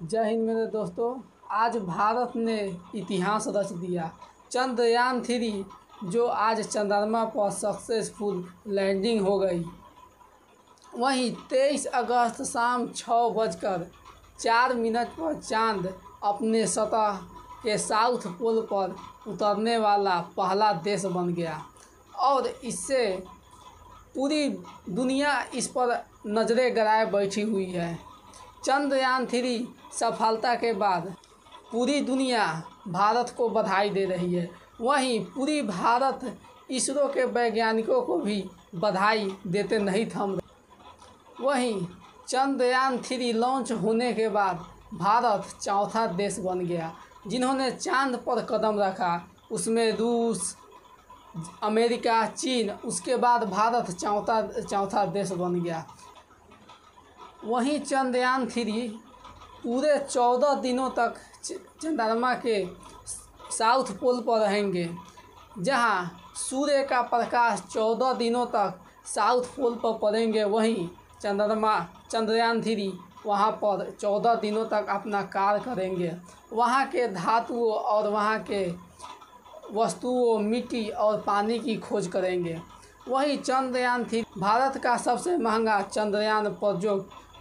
जय हिंद मेरे दोस्तों। आज भारत ने इतिहास रच दिया। चंद्रयान 3 जो आज चंद्रमा पर सक्सेसफुल लैंडिंग हो गई। वहीं 23 अगस्त शाम 6:04 पर चांद अपने सतह के साउथ पोल पर उतरने वाला पहला देश बन गया और इससे पूरी दुनिया इस पर नज़रें गड़ाए बैठी हुई है। चंद्रयान 3 सफलता के बाद पूरी दुनिया भारत को बधाई दे रही है। वहीं पूरी भारत इसरो के वैज्ञानिकों को भी बधाई देते नहीं थम रहे। वहीं चंद्रयान 3 लॉन्च होने के बाद भारत चौथा देश बन गया जिन्होंने चांद पर कदम रखा। उसमें रूस, अमेरिका, चीन, उसके बाद भारत चौथा देश बन गया। वहीं चंद्रयान 3 पूरे 14 दिनों तक चंद्रमा के साउथ पोल पर रहेंगे, जहां सूर्य का प्रकाश 14 दिनों तक साउथ पोल पर पड़ेंगे। वहीं चंद्रयान 3 वहां पर 14 दिनों तक अपना कार्य करेंगे। वहां के धातुओं और वहां के वस्तुओं, मिट्टी और पानी की खोज करेंगे। वहीं चंद्रयान 3 भारत का सबसे महंगा चंद्रयान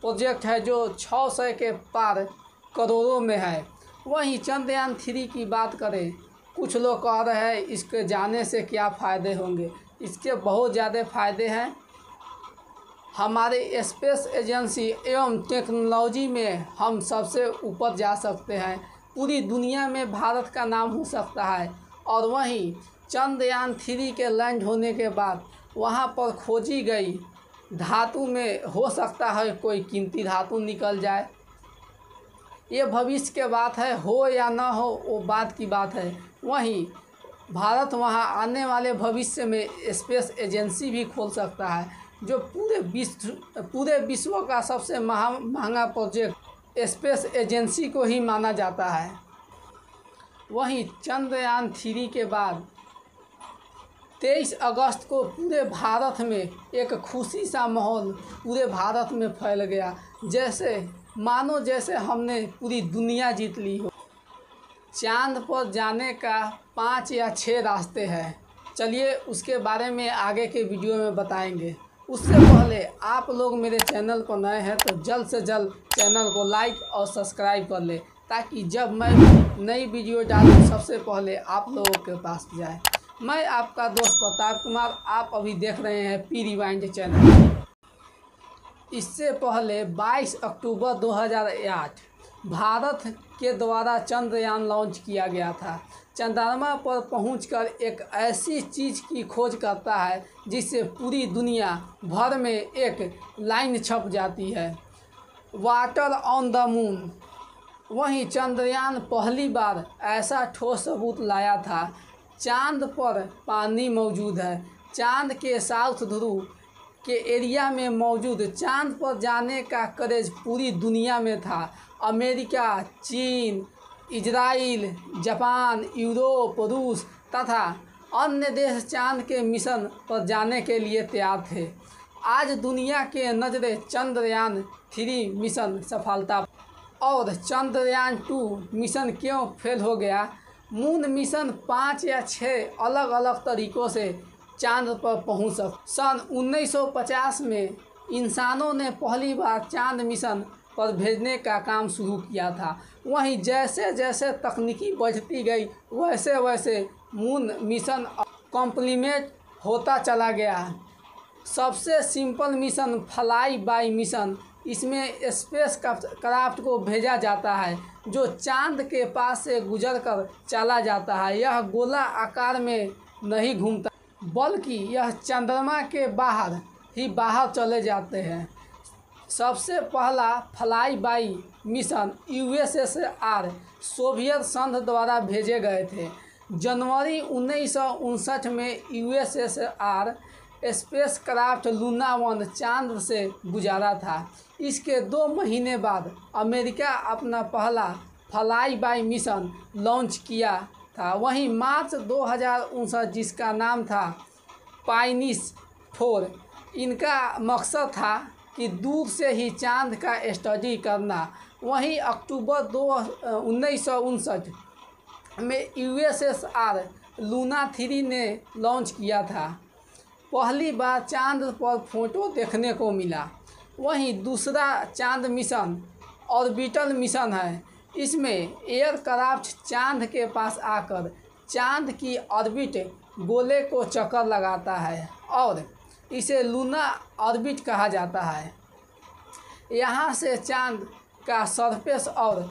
प्रोजेक्ट है जो 600 के पार करोड़ों में है। वहीं चंद्रयान 3 की बात करें, कुछ लोग कह रहे हैं इसके जाने से क्या फ़ायदे होंगे। इसके बहुत ज़्यादा फ़ायदे हैं। हमारे स्पेस एजेंसी एवं टेक्नोलॉजी में हम सबसे ऊपर जा सकते हैं। पूरी दुनिया में भारत का नाम हो सकता है। और वहीं चंद्रयान 3 के लैंड होने के बाद वहां पर खोजी गई धातु में हो सकता है कोई कीमती धातु निकल जाए। ये भविष्य के बात है, हो या ना हो वो बात की बात है। वहीं भारत वहां आने वाले भविष्य में स्पेस एजेंसी भी खोल सकता है, जो पूरे विश्व का सबसे महंगा प्रोजेक्ट स्पेस एजेंसी को ही माना जाता है। वहीं चंद्रयान 3 के बाद 23 अगस्त को पूरे भारत में एक खुशी सा माहौल पूरे भारत में फैल गया, जैसे हमने पूरी दुनिया जीत ली हो। चांद पर जाने का 5 या 6 रास्ते हैं। चलिए उसके बारे में आगे के वीडियो में बताएंगे। उससे पहले आप लोग मेरे चैनल पर नए हैं तो जल्द से जल्द चैनल को लाइक और सब्सक्राइब कर ले, ताकि जब मैं नई वीडियो डालूं सबसे पहले आप लोगों के पास जाए। मैं आपका दोस्त प्रताप कुमार, आप अभी देख रहे हैं पी रिवाइंड चैनल। इससे पहले 22 अक्टूबर 2008 भारत के द्वारा चंद्रयान लॉन्च किया गया था। चंद्रमा पर पहुंचकर एक ऐसी चीज़ की खोज करता है जिससे पूरी दुनिया भर में एक लाइन छप जाती है, वाटर ऑन द मून। वहीं चंद्रयान पहली बार ऐसा ठोस सबूत लाया था चांद पर पानी मौजूद है। चांद के साउथ ध्रुव के एरिया में मौजूद चांद पर जाने का क्रेज पूरी दुनिया में था। अमेरिका, चीन, इजराइल, जापान, यूरोप, रूस तथा अन्य देश चांद के मिशन पर जाने के लिए तैयार थे। आज दुनिया के नज़रें चंद्रयान 3 मिशन सफलता और चंद्रयान 2 मिशन क्यों फेल हो गया। मून मिशन 5 या 6 अलग अलग तरीक़ों से चांद पर पहुंच सकते। सन 1950 में इंसानों ने पहली बार चांद मिशन पर भेजने का काम शुरू किया था। वहीं जैसे जैसे तकनीकी बढ़ती गई वैसे वैसे मून मिशन कॉम्प्लीमेंट होता चला गया। सबसे simple mission fly bye mission, इसमें स्पेस क्राफ्ट को भेजा जाता है जो चांद के पास से गुजर कर चला जाता है। यह गोला आकार में नहीं घूमता बल्कि यह चंद्रमा के बाहर चले जाते हैं। सबसे पहला fly bye mission USSR Soviet संघ द्वारा भेजे गए थे। जनवरी 1959 में USSR स्पेस क्राफ्ट लूना 1 चांद से गुजारा था। इसके 2 महीने बाद अमेरिका अपना पहला फ्लाई बाय मिशन लॉन्च किया था। वहीं मार्च 2059 जिसका नाम था पायनियर 4, इनका मकसद था कि दूर से ही चांद का स्टडी करना वहीं अक्टूबर 1959 में USSR लूना 3 ने लॉन्च किया था। पहली बार चांद पर फोटो देखने को मिला। वहीं दूसरा चांद मिशन ऑर्बिटल मिशन है। इसमें एयरक्राफ्ट चांद के पास आकर चांद की ऑर्बिट गोले को चक्कर लगाता है और इसे लूना ऑर्बिट कहा जाता है। यहाँ से चांद का सरफेस और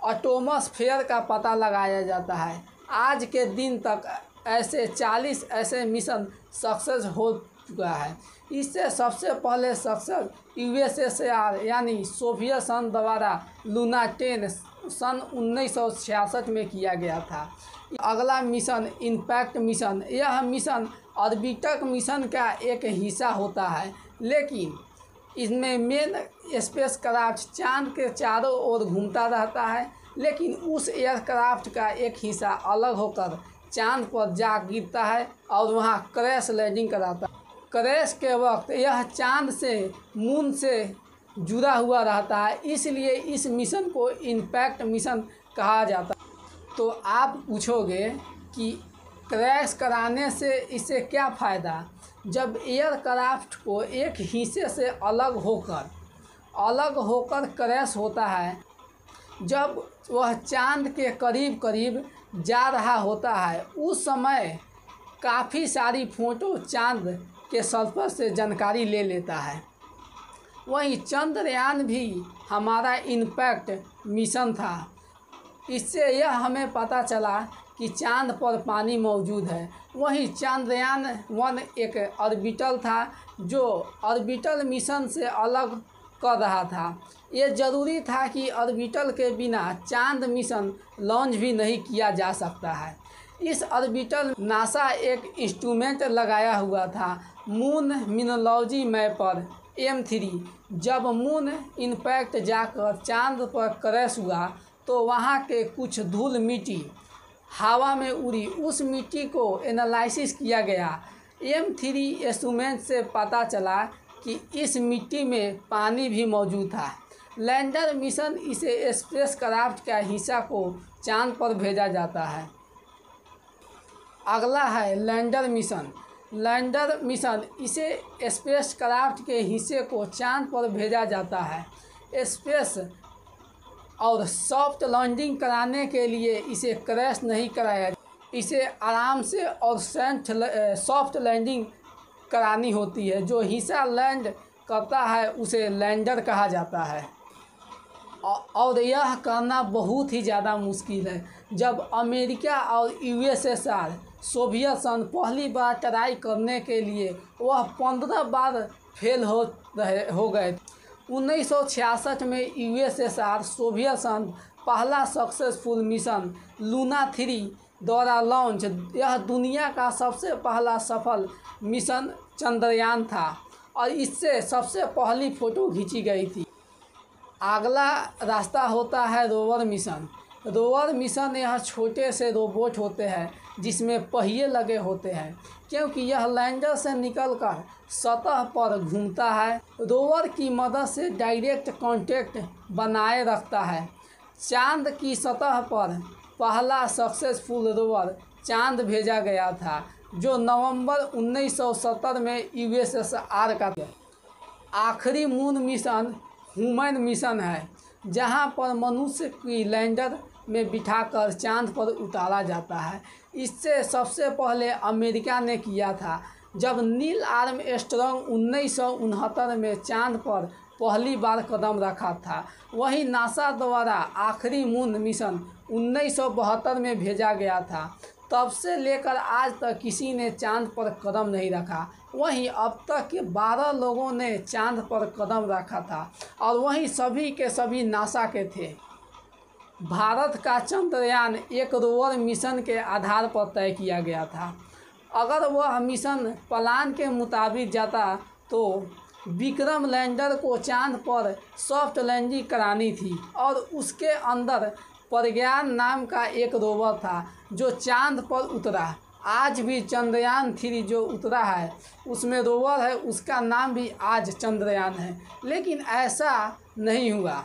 एटमॉस्फेयर का पता लगाया जाता है। आज के दिन तक ऐसे 40 ऐसे मिशन सक्सेस हो चुका है। इससे सबसे पहले सक्सेस USSR यानी सोवियत संघ द्वारा लूना 10 सन 1966 में किया गया था। अगला मिशन इम्पैक्ट मिशन। यह मिशन ऑर्बिटर मिशन का एक हिस्सा होता है, लेकिन इसमें मेन स्पेसक्राफ्ट चांद के चारों ओर घूमता रहता है, लेकिन उस एयरक्राफ्ट का एक हिस्सा अलग होकर चांद पर जा गिरता है और वहां क्रैश लैंडिंग कराता है। क्रैश के वक्त यह चांद से मून से जुड़ा हुआ रहता है, इसलिए इस मिशन को इम्पैक्ट मिशन कहा जाता है। तो आप पूछोगे कि क्रैश कराने से इससे क्या फ़ायदा? जब एयरक्राफ्ट को एक हिस्से से अलग होकर क्रैश होता है, जब वह चांद के करीब करीब जा रहा होता है, उस समय काफ़ी सारी फ़ोटो चांद के सरफेस से जानकारी ले लेता है। वहीं चंद्रयान भी हमारा इम्पैक्ट मिशन था। इससे यह हमें पता चला कि चांद पर पानी मौजूद है। वहीं चंद्रयान 1 एक ऑर्बिटल था जो ऑर्बिटल मिशन से अलग कर रहा था। ये ज़रूरी था कि ऑर्बिटल के बिना चांद मिशन लॉन्च भी नहीं किया जा सकता है। इस ऑर्बिटल नासा एक इंस्ट्रूमेंट लगाया हुआ था, मून मिनोलॉजी मैपर M3। जब मून इम्पैक्ट जाकर चांद पर क्रैश हुआ तो वहाँ के कुछ धूल मिट्टी हवा में उड़ी। उस मिट्टी को एनालिसिस किया गया। M3 इंस्ट्रूमेंट से पता चला कि इस मिट्टी में पानी भी मौजूद था। लैंडर मिशन इसे स्पेसक्राफ्ट का हिस्सा को चांद पर भेजा जाता है। अगला है लैंडर मिशन। लैंडर मिशन इसे स्पेसक्राफ्ट के हिस्से को चांद पर भेजा जाता है। स्पेस और सॉफ्ट लैंडिंग कराने के लिए इसे क्रैश नहीं कराया, इसे आराम से और सॉफ्ट लैंडिंग करानी होती है। जो हिस्सा लैंड करता है उसे लैंडर कहा जाता है और यह करना बहुत ही ज़्यादा मुश्किल है। जब अमेरिका और USSR सोवियत संघ पहली बार ट्राई करने के लिए वह 15 बार फेल हो गए। 1966 में USSR सोवियत संघ पहला सक्सेसफुल मिशन लूना 3 द्वारा लॉन्च। यह दुनिया का सबसे पहला सफल मिशन चंद्रयान था और इससे सबसे पहली फ़ोटो खींची गई थी। अगला रास्ता होता है रोवर मिशन। रोवर मिशन यह छोटे से रोबोट होते हैं जिसमें पहिए लगे होते हैं, क्योंकि यह लैंडर से निकलकर सतह पर घूमता है। रोवर की मदद से डायरेक्ट कांटेक्ट बनाए रखता है। चांद की सतह पर पहला सक्सेसफुल रोवर चांद भेजा गया था जो नवंबर 1970 में USSR का था। आखिरी मून मिशन ह्यूमन मिशन है, जहां पर मनुष्य की लैंडर में बिठाकर चांद पर उतारा जाता है। इससे सबसे पहले अमेरिका ने किया था, जब नील आर्मस्ट्रांग 1969 में चांद पर पहली बार कदम रखा था। वहीं नासा द्वारा आखिरी मून मिशन 1972 में भेजा गया था। तब से लेकर आज तक किसी ने चांद पर कदम नहीं रखा। वहीं अब तक के 12 लोगों ने चांद पर कदम रखा था और वहीं सभी के सभी नासा के थे। भारत का चंद्रयान एक रोवर मिशन के आधार पर तय किया गया था। अगर वह मिशन प्लान के मुताबिक जाता तो विक्रम लैंडर को चांद पर सॉफ्ट लैंडिंग करानी थी और उसके अंदर प्रज्ञान नाम का एक रोवर था जो चांद पर उतरा। आज भी चंद्रयान 3 जो उतरा है उसमें रोवर है, उसका नाम भी आज चंद्रयान है। लेकिन ऐसा नहीं हुआ।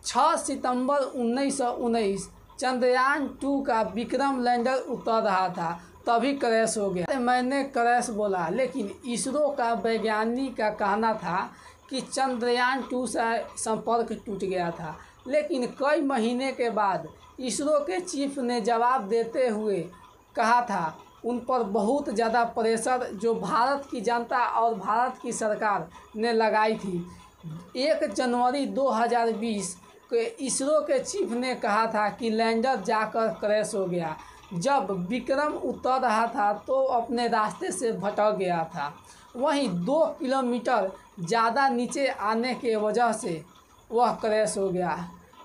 6 सितंबर 1919 चंद्रयान 2 का विक्रम लैंडर उतर रहा था, तभी क्रैश हो गया। मैंने क्रैश बोला, लेकिन इसरो का वैज्ञानिक का कहना था कि चंद्रयान 2 से संपर्क टूट गया था। लेकिन कई महीने के बाद इसरो के चीफ ने जवाब देते हुए कहा था, उन पर बहुत ज़्यादा प्रेशर जो भारत की जनता और भारत की सरकार ने लगाई थी। 1 जनवरी 2020 के इसरो के चीफ ने कहा था कि लैंडर जाकर क्रैश हो गया। जब विक्रम उतर रहा था तो अपने रास्ते से भटक गया था। वहीं 2 किलोमीटर ज़्यादा नीचे आने के वजह से वह क्रैश हो गया।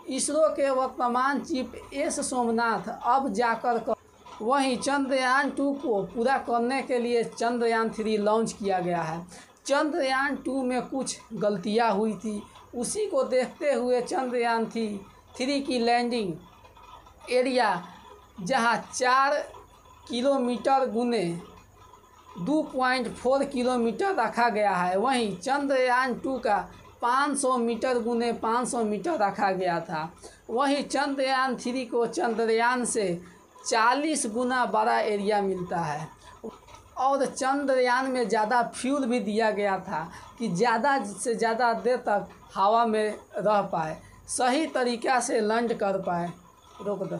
इसरो के वर्तमान चीफ एस सोमनाथ अब जाकर वहीं चंद्रयान 2 को पूरा करने के लिए चंद्रयान 3 लॉन्च किया गया है। चंद्रयान 2 में कुछ गलतियां हुई थी, उसी को देखते हुए चंद्रयान 3 की लैंडिंग एरिया जहां 4 किलोमीटर गुने 2.4 किलोमीटर रखा गया है, वहीं चंद्रयान 2 का 500 मीटर गुने 500 मीटर रखा गया था। वहीं चंद्रयान 3 को चंद्रयान से 40 गुना बड़ा एरिया मिलता है और चंद्रयान में ज़्यादा फ्यूल भी दिया गया था कि ज़्यादा से ज़्यादा देर तक हवा में रह पाए, सही तरीक़ा से लैंड कर पाए। रोक दो।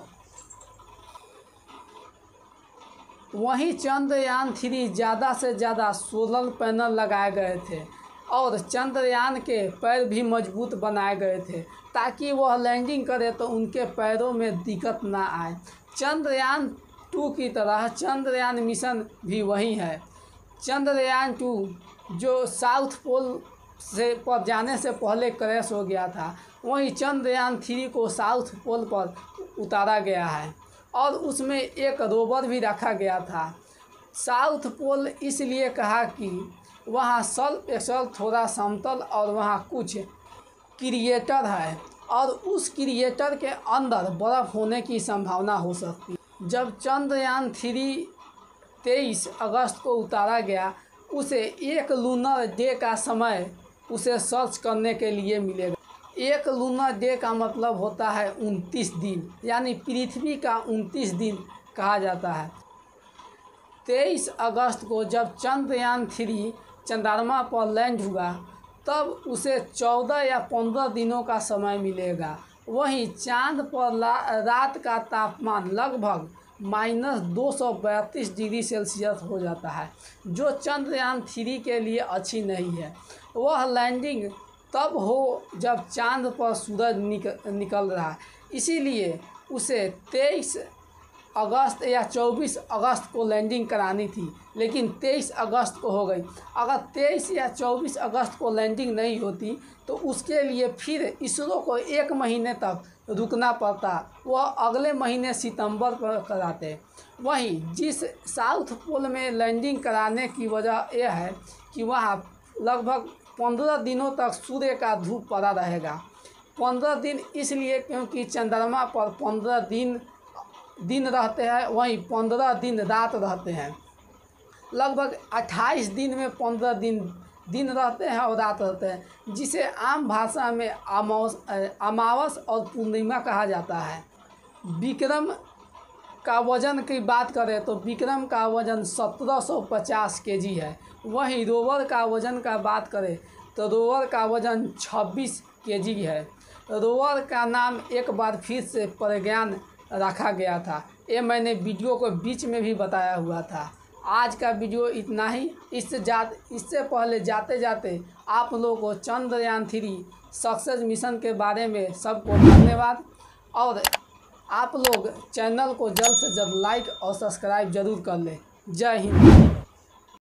वहीं चंद्रयान 3 ज़्यादा से ज़्यादा सोलर पैनल लगाए गए थे और चंद्रयान के पैर भी मजबूत बनाए गए थे ताकि वह लैंडिंग करे तो उनके पैरों में दिक्कत ना आए। चंद्रयान 2 की तरह चंद्रयान मिशन भी वही है। चंद्रयान 2 जो साउथ पोल से पर जाने से पहले क्रैश हो गया था, वहीं चंद्रयान 3 को साउथ पोल पर उतारा गया है और उसमें एक रोवर भी रखा गया था। साउथ पोल इसलिए कहा कि वहाँ स्थल थोड़ा समतल और वहाँ कुछ क्रिएटर है और उस क्रिएटर के अंदर बर्फ़ होने की संभावना हो सकती है। जब चंद्रयान 3 23 अगस्त को उतारा गया, उसे एक लूनर डे का समय उसे सर्च करने के लिए मिलेगा। एक लूनर डे का मतलब होता है 29 दिन, यानी पृथ्वी का 29 दिन कहा जाता है। 23 अगस्त को जब चंद्रयान 3 चंद्रमा पर लैंड हुआ, तब उसे 14 या 15 दिनों का समय मिलेगा। वहीं चांद पर रात का तापमान लगभग -232 डिग्री सेल्सियस हो जाता है, जो चंद्रयान 3 के लिए अच्छी नहीं है। वह लैंडिंग तब हो जब चांद पर सूरज निकल रहा है, इसीलिए उसे 23 अगस्त या 24 अगस्त को लैंडिंग करानी थी, लेकिन 23 अगस्त को हो गई। अगर 23 या 24 अगस्त को लैंडिंग नहीं होती तो उसके लिए फिर इसरो को 1 महीने तक रुकना पड़ता, वह अगले महीने सितंबर पर कराते। वहीं जिस साउथ पोल में लैंडिंग कराने की वजह यह है कि वहाँ लगभग 15 दिनों तक सूर्य का धूप पड़ा रहेगा। 15 दिन इसलिए क्योंकि चंद्रमा पर 15 दिन रहते हैं, वहीं 15 दिन रात रहते हैं। लगभग 28 दिन में 15 दिन रहते हैं और रात रहते हैं, जिसे आम भाषा में अमावस और पूर्णिमा कहा जाता है। विक्रम का वज़न की बात करें तो विक्रम का वज़न 1750 केजी है। वहीं रोवर का वज़न का बात करें तो रोवर का वज़न 26 केजी है। रोवर का नाम एक बार फिर से प्रज्ञान रखा गया था, ये मैंने वीडियो को बीच में भी बताया हुआ था। आज का वीडियो इतना ही। इससे पहले जाते जाते आप लोगों को चंद्रयान 3 सक्सेस मिशन के बारे में सबको धन्यवाद, और आप लोग चैनल को जल्द से जल्द लाइक और सब्सक्राइब ज़रूर कर लें। जय हिंद।